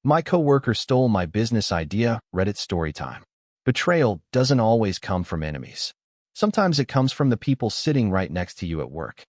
My coworker stole my business idea, Reddit Storytime. Betrayal doesn't always come from enemies. Sometimes it comes from the people sitting right next to you at work.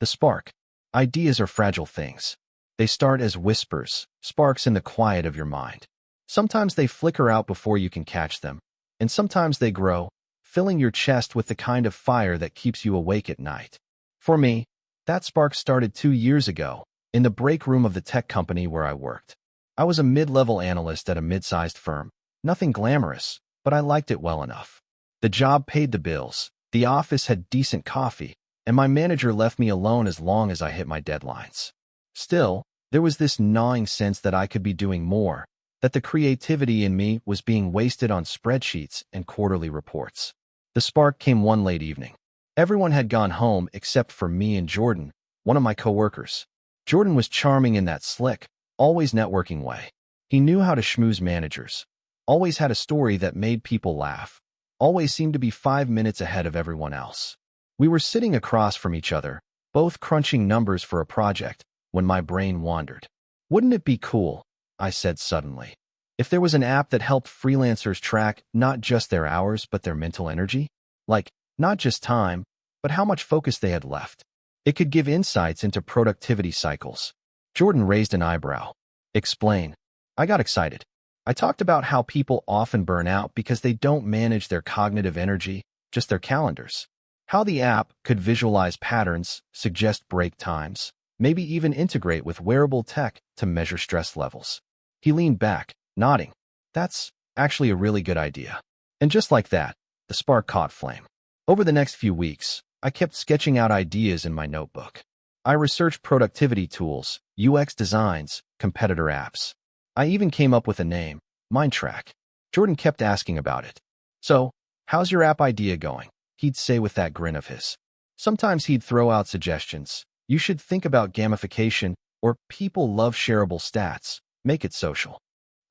The spark. Ideas are fragile things. They start as whispers, sparks in the quiet of your mind. Sometimes they flicker out before you can catch them, and sometimes they grow, filling your chest with the kind of fire that keeps you awake at night. For me, that spark started 2 years ago, in the break room of the tech company where I worked. I was a mid-level analyst at a mid-sized firm. Nothing glamorous, but I liked it well enough. The job paid the bills, the office had decent coffee, and my manager left me alone as long as I hit my deadlines. Still, there was this gnawing sense that I could be doing more, that the creativity in me was being wasted on spreadsheets and quarterly reports. The spark came one late evening. Everyone had gone home except for me and Jordan, one of my coworkers. Jordan was charming in that slick, always networking way. He knew how to schmooze managers, always had a story that made people laugh, always seemed to be 5 minutes ahead of everyone else. We were sitting across from each other, both crunching numbers for a project, when my brain wandered. Wouldn't it be cool, I said suddenly, if there was an app that helped freelancers track not just their hours but their mental energy? Like, not just time, but how much focus they had left. It could give insights into productivity cycles. Jordan raised an eyebrow. Explain. I got excited. I talked about how people often burn out because they don't manage their cognitive energy, just their calendars. How the app could visualize patterns, suggest break times, maybe even integrate with wearable tech to measure stress levels. He leaned back, nodding. That's actually a really good idea. And just like that, the spark caught flame. Over the next few weeks, I kept sketching out ideas in my notebook. I researched productivity tools, UX designs, competitor apps. I even came up with a name, Mindtrack. Jordan kept asking about it. So, how's your app idea going? He'd say with that grin of his. Sometimes he'd throw out suggestions. You should think about gamification, or people love shareable stats. Make it social.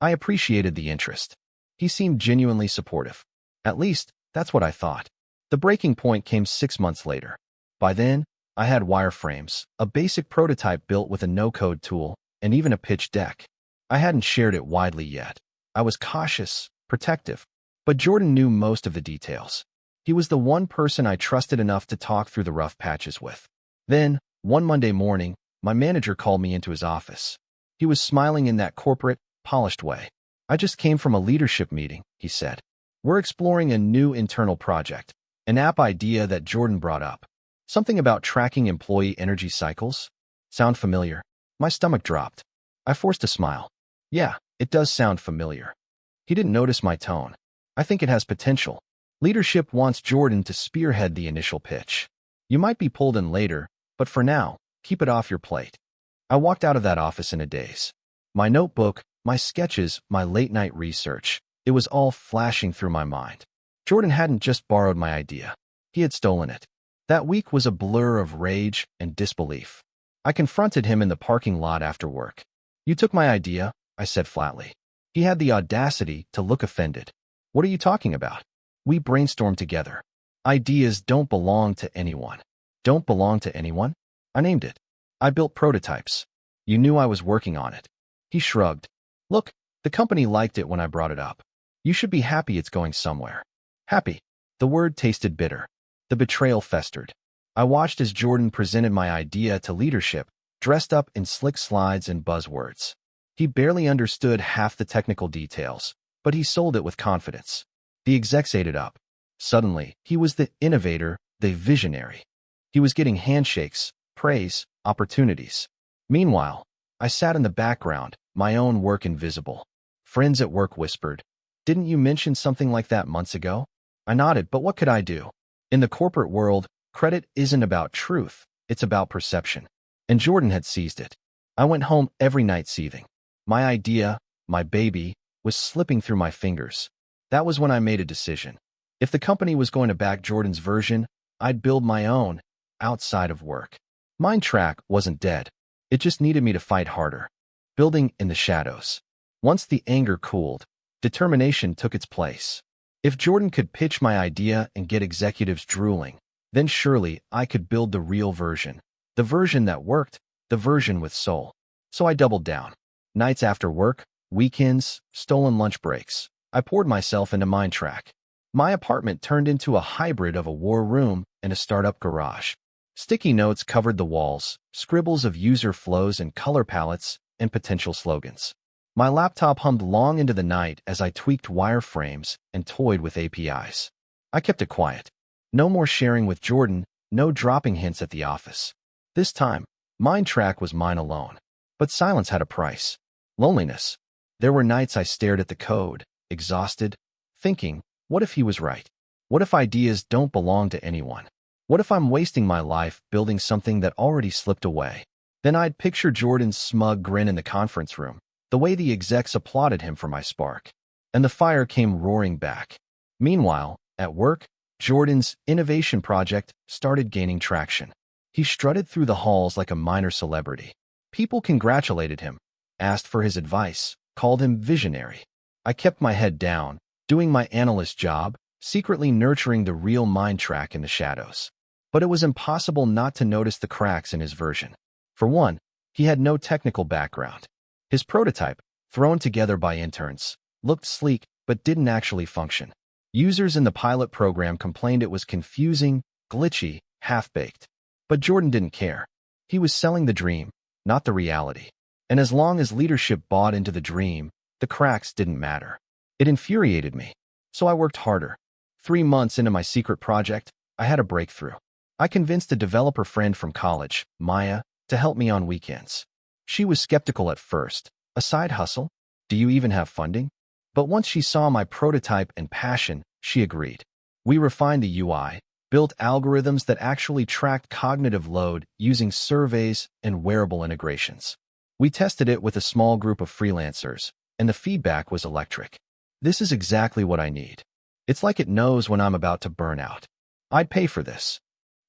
I appreciated the interest. He seemed genuinely supportive. At least, that's what I thought. The breaking point came 6 months later. By then, I had wireframes, a basic prototype built with a no-code tool, and even a pitch deck. I hadn't shared it widely yet. I was cautious, protective, but Jordan knew most of the details. He was the one person I trusted enough to talk through the rough patches with. Then, one Monday morning, my manager called me into his office. He was smiling in that corporate, polished way. I just came from a leadership meeting, he said. We're exploring a new internal project, an app idea that Jordan brought up. Something about tracking employee energy cycles? Sound familiar? My stomach dropped. I forced a smile. Yeah, it does sound familiar. He didn't notice my tone. I think it has potential. Leadership wants Jordan to spearhead the initial pitch. You might be pulled in later, but for now, keep it off your plate. I walked out of that office in a daze. My notebook, my sketches, my late-night research, it was all flashing through my mind. Jordan hadn't just borrowed my idea. He had stolen it. That week was a blur of rage and disbelief. I confronted him in the parking lot after work. You took my idea, I said flatly. He had the audacity to look offended. What are you talking about? We brainstormed together. Ideas don't belong to anyone. Don't belong to anyone? I named it. I built prototypes. You knew I was working on it. He shrugged. Look, the company liked it when I brought it up. You should be happy it's going somewhere. Happy. The word tasted bitter. The betrayal festered. I watched as Jordan presented my idea to leadership, dressed up in slick slides and buzzwords. He barely understood half the technical details, but he sold it with confidence. The execs ate it up. Suddenly, he was the innovator, the visionary. He was getting handshakes, praise, opportunities. Meanwhile, I sat in the background, my own work invisible. Friends at work whispered, "Didn't you mention something like that months ago?" I nodded, but what could I do? In the corporate world, credit isn't about truth, it's about perception. And Jordan had seized it. I went home every night seething. My idea, my baby, was slipping through my fingers. That was when I made a decision. If the company was going to back Jordan's version, I'd build my own, outside of work. Mindtrack wasn't dead. It just needed me to fight harder. Building in the shadows. Once the anger cooled, determination took its place. If Jordan could pitch my idea and get executives drooling, then surely I could build the real version. The version that worked, the version with soul. So I doubled down. Nights after work, weekends, stolen lunch breaks. I poured myself into Mindtrack. My apartment turned into a hybrid of a war room and a startup garage. Sticky notes covered the walls, scribbles of user flows and color palettes, and potential slogans. My laptop hummed long into the night as I tweaked wireframes and toyed with APIs. I kept it quiet. No more sharing with Jordan, no dropping hints at the office. This time, Mindtrack was mine alone. But silence had a price. Loneliness. There were nights I stared at the code, exhausted, thinking, what if he was right? What if ideas don't belong to anyone? What if I'm wasting my life building something that already slipped away? Then I'd picture Jordan's smug grin in the conference room, the way the execs applauded him for my spark. And the fire came roaring back. Meanwhile, at work, Jordan's innovation project started gaining traction. He strutted through the halls like a minor celebrity. People congratulated him, asked for his advice, called him visionary. I kept my head down, doing my analyst job, secretly nurturing the real Mindtrack in the shadows. But it was impossible not to notice the cracks in his version. For one, he had no technical background. His prototype, thrown together by interns, looked sleek but didn't actually function. Users in the pilot program complained it was confusing, glitchy, half-baked. But Jordan didn't care. He was selling the dream, not the reality. And as long as leadership bought into the dream, the cracks didn't matter. It infuriated me. So I worked harder. 3 months into my secret project, I had a breakthrough. I convinced a developer friend from college, Maya, to help me on weekends. She was skeptical at first. A side hustle? Do you even have funding? But once she saw my prototype and passion, she agreed. We refined the UI, built algorithms that actually tracked cognitive load using surveys and wearable integrations. We tested it with a small group of freelancers, and the feedback was electric. This is exactly what I need. It's like it knows when I'm about to burn out. I'd pay for this.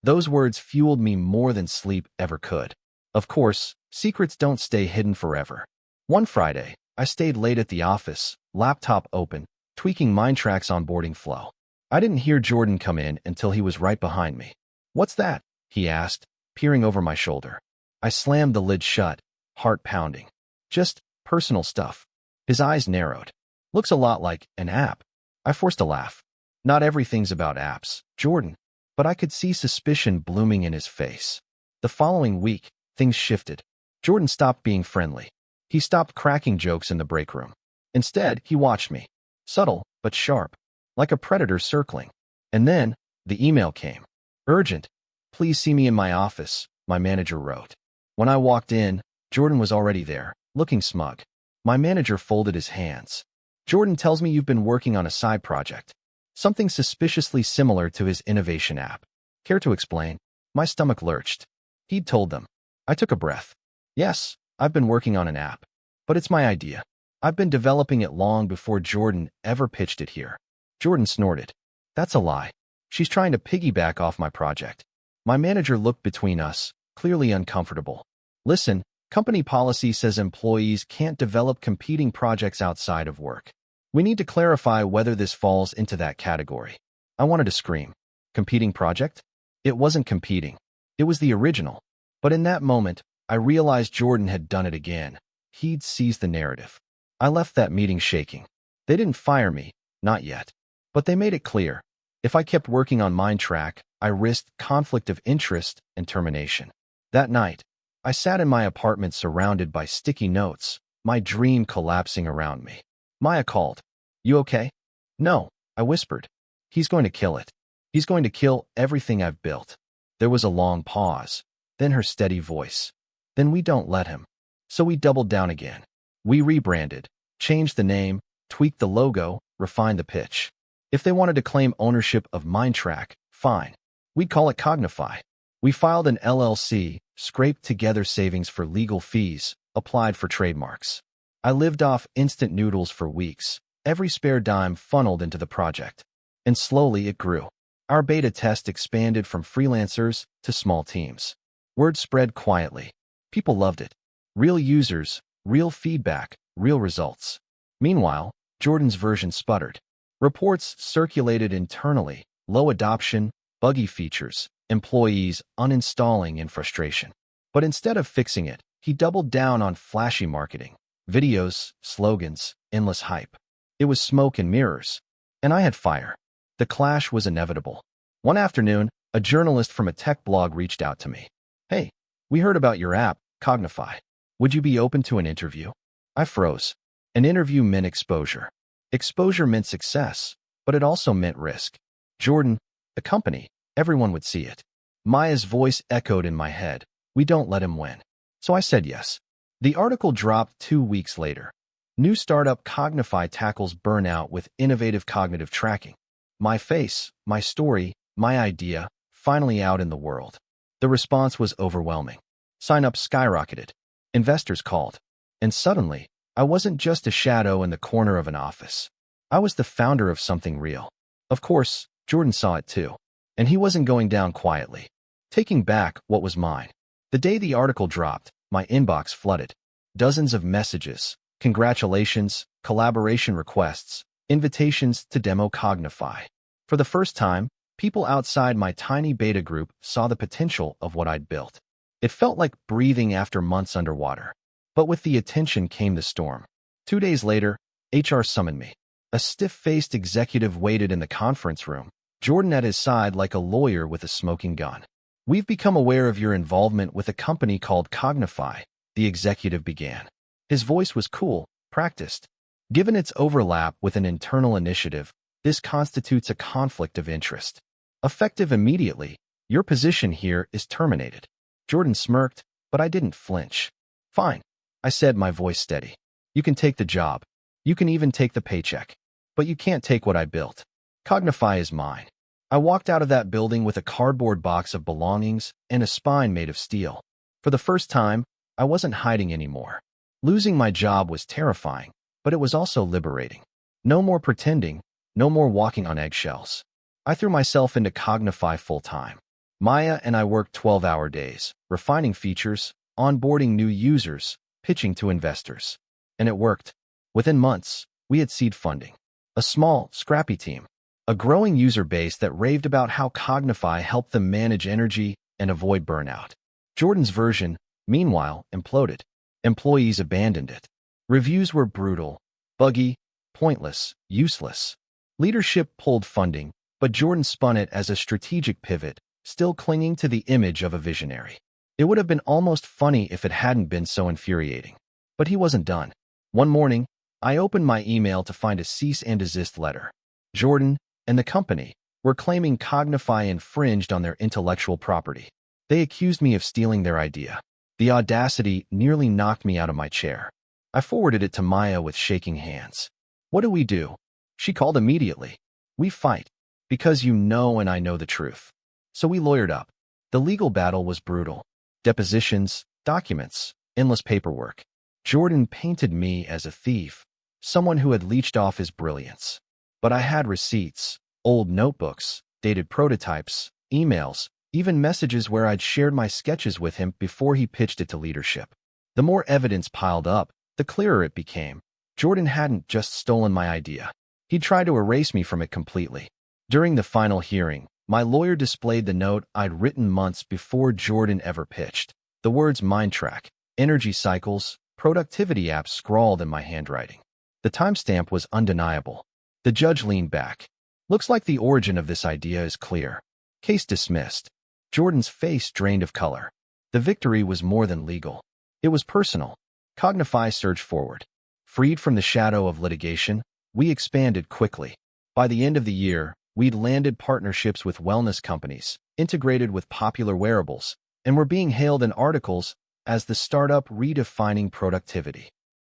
Those words fueled me more than sleep ever could. Of course, secrets don't stay hidden forever. One Friday, I stayed late at the office, laptop open, tweaking Mindtrack's onboarding flow. I didn't hear Jordan come in until he was right behind me. "What's that?" he asked, peering over my shoulder. I slammed the lid shut, heart pounding. "Just personal stuff." His eyes narrowed. "Looks a lot like an app." I forced a laugh. "Not everything's about apps, Jordan." But I could see suspicion blooming in his face. The following week, things shifted. Jordan stopped being friendly. He stopped cracking jokes in the break room. Instead, he watched me. Subtle, but sharp. Like a predator circling. And then, the email came. "Urgent. Please see me in my office," my manager wrote. When I walked in, Jordan was already there, looking smug. My manager folded his hands. "Jordan tells me you've been working on a side project. Something suspiciously similar to his innovation app. Care to explain?" My stomach lurched. He'd told them. I took a breath. "Yes, I've been working on an app. But it's my idea. I've been developing it long before Jordan ever pitched it here." Jordan snorted. "That's a lie. She's trying to piggyback off my project." My manager looked between us, clearly uncomfortable. "Listen, company policy says employees can't develop competing projects outside of work. We need to clarify whether this falls into that category." I wanted to scream. Competing project? It wasn't competing. It was the original. But in that moment, I realized Jordan had done it again. He'd seized the narrative. I left that meeting shaking. They didn't fire me, not yet. But they made it clear. If I kept working on Mindtrack, I risked conflict of interest and termination. That night, I sat in my apartment surrounded by sticky notes, my dream collapsing around me. Maya called. "You okay?" "No," I whispered. "He's going to kill it. He's going to kill everything I've built." There was a long pause, then her steady voice. "Then we don't let him." So we doubled down again. We rebranded, changed the name, tweaked the logo, refined the pitch. If they wanted to claim ownership of Mindtrack, fine. We'd call it Cognify. We filed an LLC, scraped together savings for legal fees, applied for trademarks. I lived off instant noodles for weeks. Every spare dime funneled into the project. And slowly it grew. Our beta test expanded from freelancers to small teams. Word spread quietly. People loved it. Real users, real feedback, real results. Meanwhile, Jordan's version sputtered. Reports circulated internally, low adoption, buggy features, employees uninstalling in frustration. But instead of fixing it, he doubled down on flashy marketing. Videos, slogans, endless hype. It was smoke and mirrors. And I had fire. The clash was inevitable. One afternoon, a journalist from a tech blog reached out to me. "Hey, we heard about your app, Cognify. Would you be open to an interview?" I froze. An interview meant exposure. Exposure meant success, but it also meant risk. Jordan, the company, everyone would see it. Maya's voice echoed in my head. We don't let him win. So I said yes. The article dropped 2 weeks later. New startup Cognify tackles burnout with innovative cognitive tracking. My face, my story, my idea, finally out in the world. The response was overwhelming. Sign-ups skyrocketed. Investors called. And suddenly, I wasn't just a shadow in the corner of an office. I was the founder of something real. Of course, Jordan saw it too. And he wasn't going down quietly. Taking back what was mine. The day the article dropped, my inbox flooded. Dozens of messages, congratulations, collaboration requests, invitations to demo Cognify. For the first time, people outside my tiny beta group saw the potential of what I'd built. It felt like breathing after months underwater. But with the attention came the storm. 2 days later, HR summoned me. A stiff-faced executive waited in the conference room, Jordan at his side like a lawyer with a smoking gun. "We've become aware of your involvement with a company called Cognify," the executive began. His voice was cool, practiced. "Given its overlap with an internal initiative, this constitutes a conflict of interest. Effective immediately, your position here is terminated." Jordan smirked, but I didn't flinch. "Fine," I said, my voice steady. "You can take the job. You can even take the paycheck. But you can't take what I built. Cognify is mine." I walked out of that building with a cardboard box of belongings and a spine made of steel. For the first time, I wasn't hiding anymore. Losing my job was terrifying, but it was also liberating. No more pretending, no more walking on eggshells. I threw myself into Cognify full-time. Maya and I worked 12-hour days, refining features, onboarding new users, pitching to investors. And it worked. Within months, we had seed funding. A small, scrappy team. A growing user base that raved about how Cognify helped them manage energy and avoid burnout. Jordan's version, meanwhile, imploded. Employees abandoned it. Reviews were brutal, buggy, pointless, useless. Leadership pulled funding, but Jordan spun it as a strategic pivot, still clinging to the image of a visionary. It would have been almost funny if it hadn't been so infuriating. But he wasn't done. One morning, I opened my email to find a cease and desist letter. Jordan and the company were claiming Cognify infringed on their intellectual property. They accused me of stealing their idea. The audacity nearly knocked me out of my chair. I forwarded it to Maya with shaking hands. "What do we do?" She called immediately. "We fight, because you know and I know the truth." So we lawyered up. The legal battle was brutal. Depositions, documents, endless paperwork. Jordan painted me as a thief, someone who had leached off his brilliance. But I had receipts, old notebooks, dated prototypes, emails, even messages where I'd shared my sketches with him before he pitched it to leadership. The more evidence piled up, the clearer it became. Jordan hadn't just stolen my idea. He'd tried to erase me from it completely. During the final hearing, my lawyer displayed the note I'd written months before Jordan ever pitched. The words MindTrack, energy cycles, productivity apps scrawled in my handwriting. The timestamp was undeniable. The judge leaned back. "Looks like the origin of this idea is clear. Case dismissed." Jordan's face drained of color. The victory was more than legal. It was personal. Cognify surged forward. Freed from the shadow of litigation, we expanded quickly. By the end of the year, we'd landed partnerships with wellness companies, integrated with popular wearables, and were being hailed in articles as the startup redefining productivity.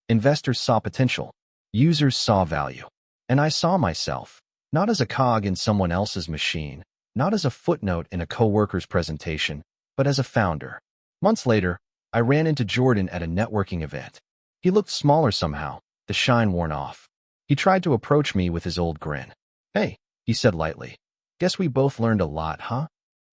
Investors saw potential. Users saw value. And I saw myself, not as a cog in someone else's machine, not as a footnote in a coworker's presentation, but as a founder. Months later, I ran into Jordan at a networking event. He looked smaller somehow, the shine worn off. He tried to approach me with his old grin. "Hey," he said lightly. "Guess we both learned a lot, huh?"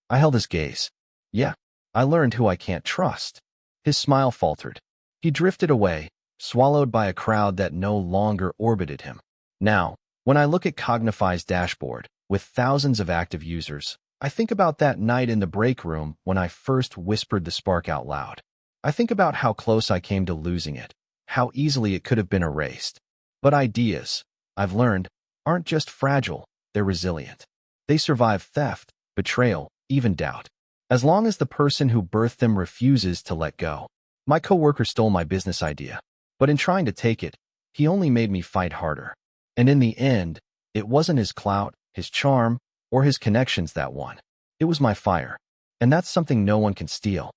I held his gaze. "Yeah, I learned who I can't trust." His smile faltered. He drifted away, swallowed by a crowd that no longer orbited him. Now, when I look at Cognify's dashboard, with thousands of active users, I think about that night in the break room when I first whispered the spark out loud. I think about how close I came to losing it, how easily it could have been erased. But ideas, I've learned, aren't just fragile, they're resilient. They survive theft, betrayal, even doubt. As long as the person who birthed them refuses to let go. My coworker stole my business idea, but in trying to take it, he only made me fight harder. And in the end, it wasn't his clout, his charm, or his connections that won. It was my fire. And that's something no one can steal.